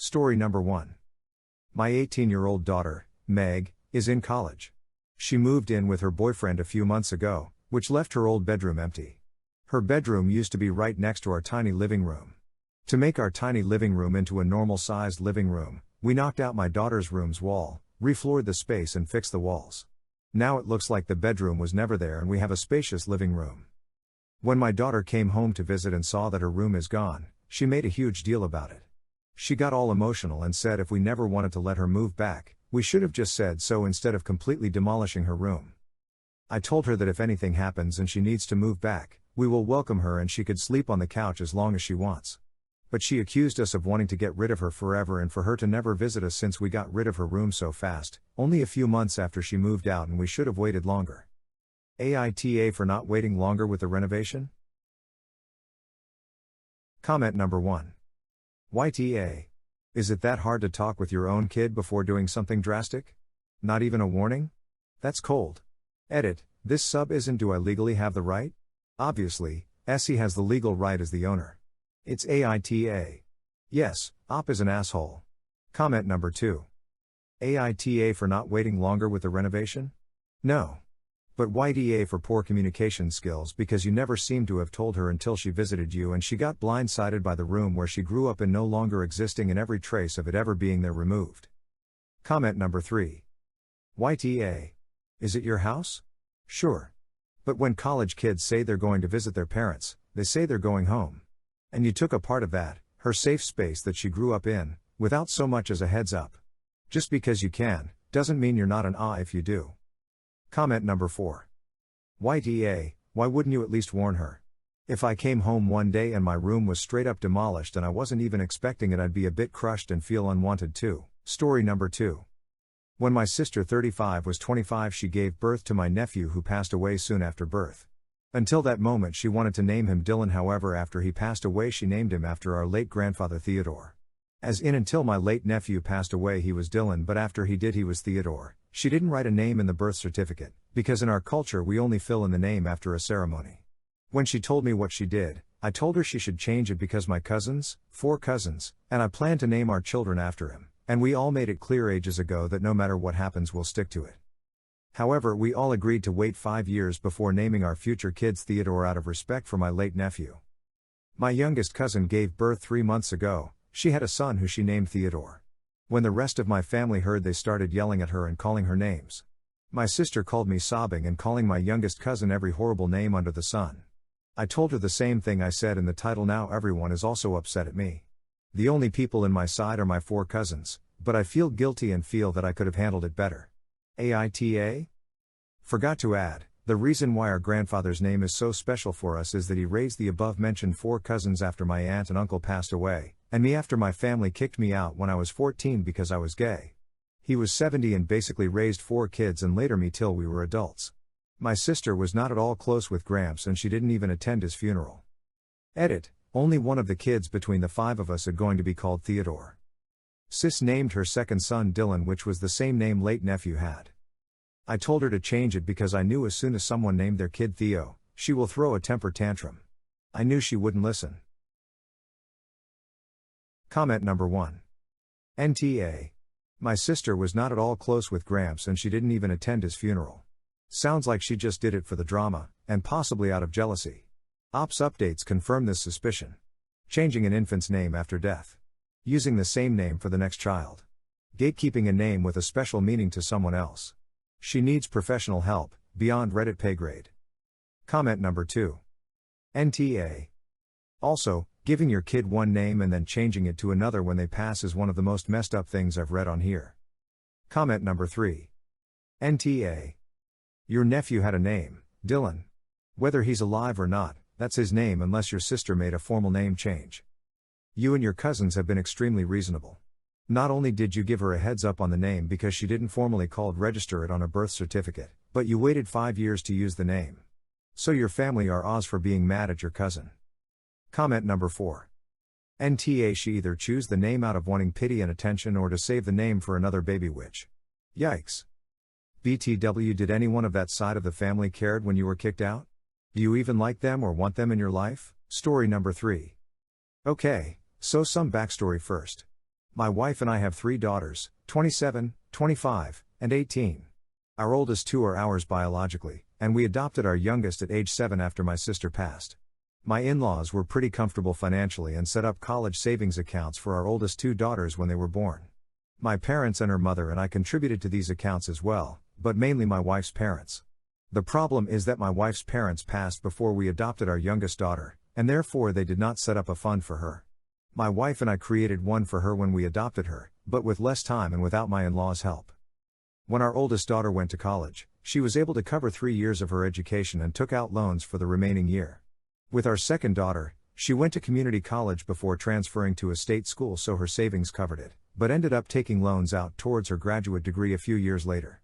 Story number 1. My 18-year-old daughter, Meg, is in college. She moved in with her boyfriend a few months ago, which left her old bedroom empty. Her bedroom used to be right next to our tiny living room. To make our tiny living room into a normal-sized living room, we knocked out my daughter's room's wall, refloored the space and fixed the walls. Now it looks like the bedroom was never there and we have a spacious living room. When my daughter came home to visit and saw that her room is gone, she made a huge deal about it. She got all emotional and said if we never wanted to let her move back, we should have just said so instead of completely demolishing her room. I told her that if anything happens and she needs to move back, we will welcome her and she could sleep on the couch as long as she wants. But she accused us of wanting to get rid of her forever and for her to never visit us since we got rid of her room so fast, only a few months after she moved out, and we should have waited longer. AITA for not waiting longer with the renovation? Comment number 1. YTA. Is it that hard to talk with your own kid before doing something drastic? Not even a warning? That's cold. Edit, this sub isn't do I legally have the right? Obviously, SE has the legal right as the owner. It's AITA. Yes, Op is an asshole. Comment number 2. AITA for not waiting longer with the renovation? No. But YDA for poor communication skills because you never seemed to have told her until she visited you and she got blindsided by the room where she grew up in no longer existing and every trace of it ever being there removed. Comment number 3. YTA. Is it your house? Sure. But when college kids say they're going to visit their parents, they say they're going home. And you took a part of that, her safe space that she grew up in, without so much as a heads up. Just because you can, doesn't mean you're not an if you do. Comment number 4. YTA, why wouldn't you at least warn her? If I came home one day and my room was straight up demolished and I wasn't even expecting it, I'd be a bit crushed and feel unwanted too. Story number 2. When my sister 35 was 25, she gave birth to my nephew who passed away soon after birth. Until that moment she wanted to name him Dylan, however after he passed away she named him after our late grandfather Theodore. As in until my late nephew passed away he was Dylan, but after he did he was Theodore. She didn't write a name in the birth certificate, because in our culture we only fill in the name after a ceremony. When she told me what she did, I told her she should change it because my cousins, 4 cousins, and I plan to name our children after him, and we all made it clear ages ago that no matter what happens we'll stick to it. However, we all agreed to wait 5 years before naming our future kids Theodore out of respect for my late nephew. My youngest cousin gave birth 3 months ago. She had a son who she named Theodore. When the rest of my family heard, they started yelling at her and calling her names. My sister called me sobbing and calling my youngest cousin every horrible name under the sun. I told her the same thing I said in the title. Now everyone is also upset at me. The only people in my side are my 4 cousins, but I feel guilty and feel that I could have handled it better. AITA? Forgot to add, the reason why our grandfather's name is so special for us is that he raised the above-mentioned 4 cousins after my aunt and uncle passed away, and me after my family kicked me out when I was 14 because I was gay. He was 70 and basically raised 4 kids and later me till we were adults. My sister was not at all close with Gramps and she didn't even attend his funeral. Edit, only one of the kids between the 5 of us is going to be called Theodore. Sis named her second son Dylan, which was the same name late nephew had. I told her to change it because I knew as soon as someone named their kid Theo, she will throw a temper tantrum. I knew she wouldn't listen. Comment number 1. NTA. My sister was not at all close with Gramps and she didn't even attend his funeral. Sounds like she just did it for the drama, and possibly out of jealousy. Ops updates confirm this suspicion. Changing an infant's name after death. Using the same name for the next child. Gatekeeping a name with a special meaning to someone else. She needs professional help, beyond Reddit pay grade. Comment number 2. NTA. Also, giving your kid one name and then changing it to another when they pass is one of the most messed up things I've read on here. Comment number 3. NTA. Your nephew had a name, Dylan. Whether he's alive or not, that's his name unless your sister made a formal name change. You and your cousins have been extremely reasonable. Not only did you give her a heads up on the name because she didn't formally register it on a birth certificate, but you waited 5 years to use the name. So your family are Oz for being mad at your cousin. Comment number 4. NTA. She either choose the name out of wanting pity and attention or to save the name for another baby, which. Yikes. BTW, did anyone of that side of the family cared when you were kicked out? Do you even like them or want them in your life? Story number 3. Okay, so some backstory first. My wife and I have 3 daughters, 27, 25, and 18. Our oldest 2 are ours biologically, and we adopted our youngest at age 7 after my sister passed. My in-laws were pretty comfortable financially and set up college savings accounts for our oldest 2 daughters when they were born. My parents and her mother and I contributed to these accounts as well, but mainly my wife's parents. The problem is that my wife's parents passed before we adopted our youngest daughter, and therefore they did not set up a fund for her. My wife and I created one for her when we adopted her, but with less time and without my in-laws' help. When our oldest daughter went to college, she was able to cover 3 years of her education and took out loans for the remaining year. With our second daughter, she went to community college before transferring to a state school, so her savings covered it, but ended up taking loans out towards her graduate degree a few years later.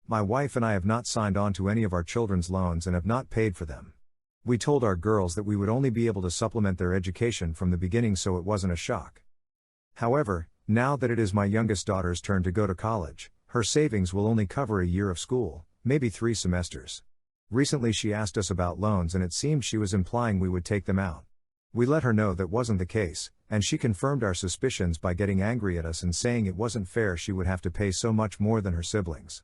My wife and I have not signed on to any of our children's loans and have not paid for them. We told our girls that we would only be able to supplement their education from the beginning, so it wasn't a shock. However, now that it is my youngest daughter's turn to go to college, her savings will only cover a year of school, maybe 3 semesters. Recently she asked us about loans and it seemed she was implying we would take them out. We let her know that wasn't the case, and she confirmed our suspicions by getting angry at us and saying it wasn't fair she would have to pay so much more than her siblings.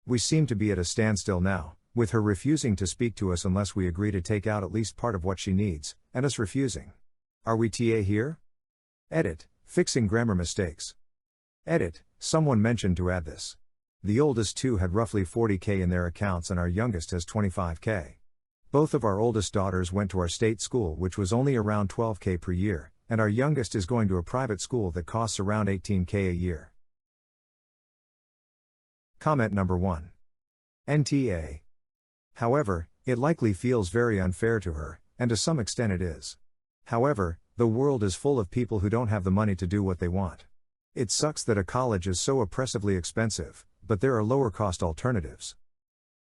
We seem to be at a standstill now, with her refusing to speak to us unless we agree to take out at least part of what she needs, and us refusing. Are we TA here? Edit, fixing grammar mistakes. Edit, someone mentioned to add this. The oldest 2 had roughly 40K in their accounts and our youngest has 25K. Both of our oldest daughters went to our state school, which was only around 12K per year, and our youngest is going to a private school that costs around 18K a year. Comment number 1. NTA. However, it likely feels very unfair to her, and to some extent it is. However, the world is full of people who don't have the money to do what they want. It sucks that a college is so oppressively expensive, but there are lower cost alternatives.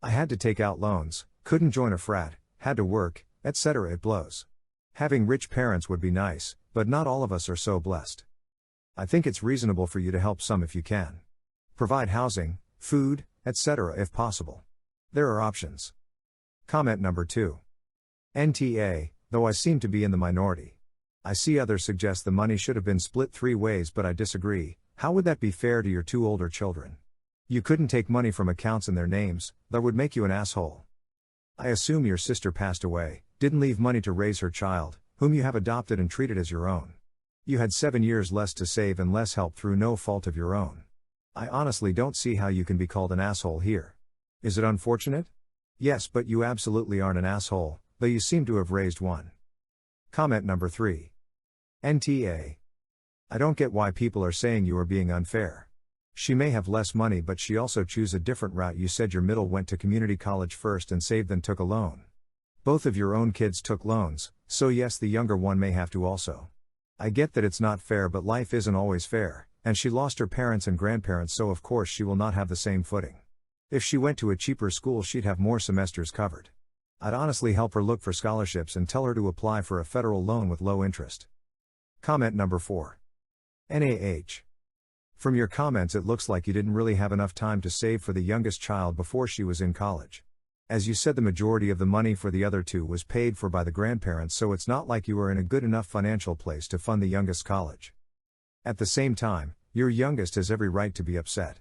I had to take out loans, couldn't join a frat, had to work, etc. It blows. Having rich parents would be nice, but not all of us are so blessed. I think it's reasonable for you to help some if you can. Provide housing, food, etc. if possible. There are options. Comment number 2. NTA, though I seem to be in the minority. I see others suggest the money should have been split 3 ways, but I disagree. How would that be fair to your 2 older children? You couldn't take money from accounts in their names, that would make you an asshole. I assume your sister passed away, didn't leave money to raise her child, whom you have adopted and treated as your own. You had 7 years less to save and less help through no fault of your own. I honestly don't see how you can be called an asshole here. Is it unfortunate? Yes, but you absolutely aren't an asshole, though you seem to have raised one. Comment number 3. NTA. I don't get why people are saying you are being unfair. She may have less money, but she also chose a different route. You said your middle went to community college first and saved, then took a loan. Both of your own kids took loans, so yes, the younger one may have to also. I get that it's not fair, but life isn't always fair, and she lost her parents and grandparents, so of course she will not have the same footing. If she went to a cheaper school, she'd have more semesters covered. I'd honestly help her look for scholarships and tell her to apply for a federal loan with low interest. Comment number 4. NaH. From your comments it looks like you didn't really have enough time to save for the youngest child before she was in college. As you said, the majority of the money for the other 2 was paid for by the grandparents, so it's not like you were in a good enough financial place to fund the youngest college. At the same time, your youngest has every right to be upset.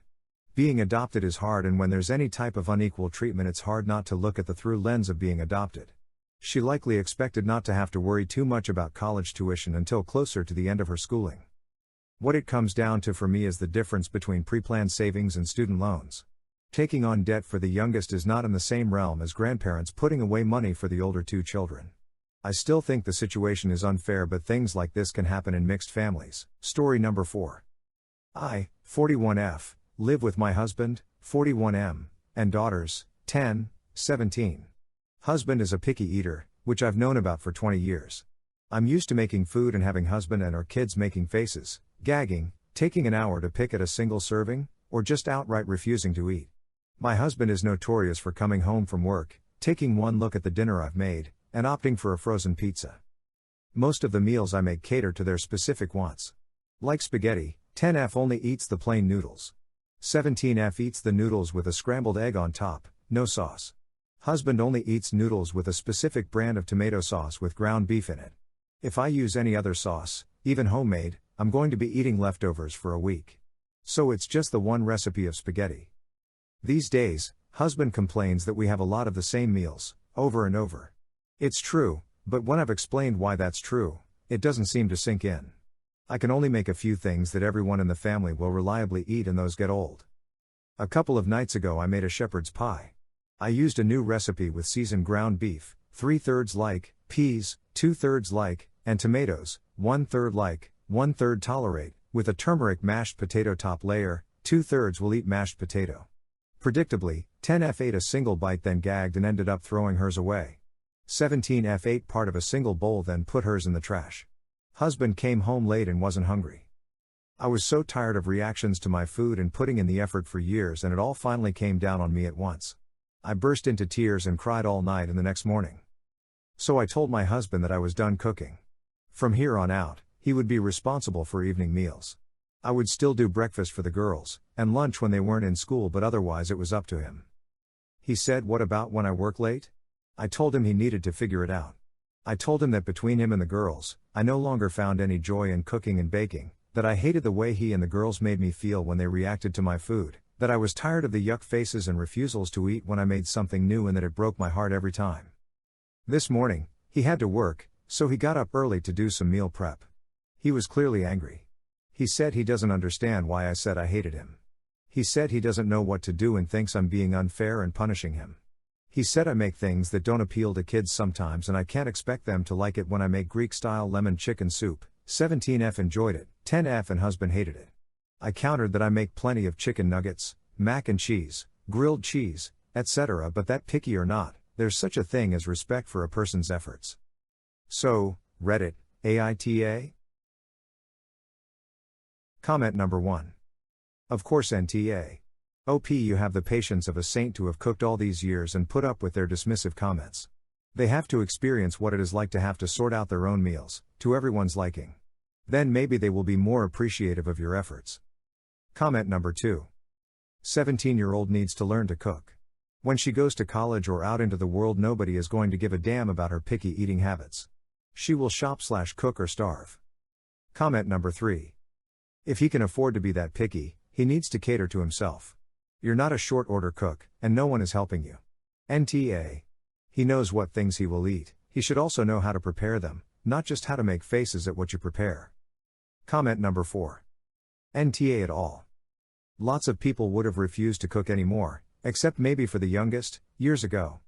Being adopted is hard, and when there's any type of unequal treatment, it's hard not to look at the through lens of being adopted. She likely expected not to have to worry too much about college tuition until closer to the end of her schooling. What it comes down to for me is the difference between pre-planned savings and student loans. Taking on debt for the youngest is not in the same realm as grandparents putting away money for the older 2 children. I still think the situation is unfair, but things like this can happen in mixed families. Story number 4. I, 41F, live with my husband, 41M, and daughters, 10, 17. Husband is a picky eater, which I've known about for 20 years. I'm used to making food and having husband and our kids making faces, gagging, taking an hour to pick at a single serving, or just outright refusing to eat. My husband is notorious for coming home from work, taking one look at the dinner I've made, and opting for a frozen pizza. Most of the meals I make cater to their specific wants. Like spaghetti, 10F only eats the plain noodles. 17F eats the noodles with a scrambled egg on top, no sauce. Husband only eats noodles with a specific brand of tomato sauce with ground beef in it. If I use any other sauce, even homemade, I'm going to be eating leftovers for a week. So it's just the one recipe of spaghetti. These days, husband complains that we have a lot of the same meals, over and over. It's true, but when I've explained why that's true, it doesn't seem to sink in. I can only make a few things that everyone in the family will reliably eat, and those get old. A couple of nights ago I made a shepherd's pie. I used a new recipe with seasoned ground beef, 3/3 like, peas, 2/3 like, and tomatoes, 1/3 like, 1/3 tolerate, with a turmeric mashed potato top layer. 2/3 will eat mashed potato. Predictably, 10F ate a single bite, then gagged and ended up throwing hers away. 17F ate part of a single bowl, then put hers in the trash. Husband came home late and wasn't hungry. I was so tired of reactions to my food and putting in the effort for years, and it all finally came down on me at once. I burst into tears and cried all night and the next morning. So I told my husband that I was done cooking. From here on out, he would be responsible for evening meals. I would still do breakfast for the girls, and lunch when they weren't in school, but otherwise it was up to him. He said, "What about when I work late?" I told him he needed to figure it out. I told him that between him and the girls, I no longer found any joy in cooking and baking, that I hated the way he and the girls made me feel when they reacted to my food, that I was tired of the yuck faces and refusals to eat when I made something new, and that it broke my heart every time. This morning, he had to work, so he got up early to do some meal prep. He was clearly angry. He said he doesn't understand why I said I hated him. He said he doesn't know what to do and thinks I'm being unfair and punishing him. He said I make things that don't appeal to kids sometimes, and I can't expect them to like it when I make Greek-style lemon chicken soup. 17F enjoyed it, 10F and husband hated it. I countered that I make plenty of chicken nuggets, mac and cheese, grilled cheese, etc., but that picky or not, there's such a thing as respect for a person's efforts. So, Reddit, AITA? Comment number 1. Of course NTA. OP, you have the patience of a saint to have cooked all these years and put up with their dismissive comments. They have to experience what it is like to have to sort out their own meals, to everyone's liking. Then maybe they will be more appreciative of your efforts. Comment number 2. 17-year-old needs to learn to cook. When she goes to college or out into the world, nobody is going to give a damn about her picky eating habits. She will shop/cook or starve. Comment number 3. If he can afford to be that picky, he needs to cater to himself. You're not a short order cook, and no one is helping you. NTA. He knows what things he will eat, he should also know how to prepare them, not just how to make faces at what you prepare. Comment number 4. NTA at all. Lots of people would have refused to cook anymore, except maybe for the youngest, years ago.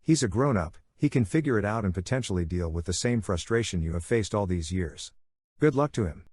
He's a grown-up, he can figure it out and potentially deal with the same frustration you have faced all these years. Good luck to him.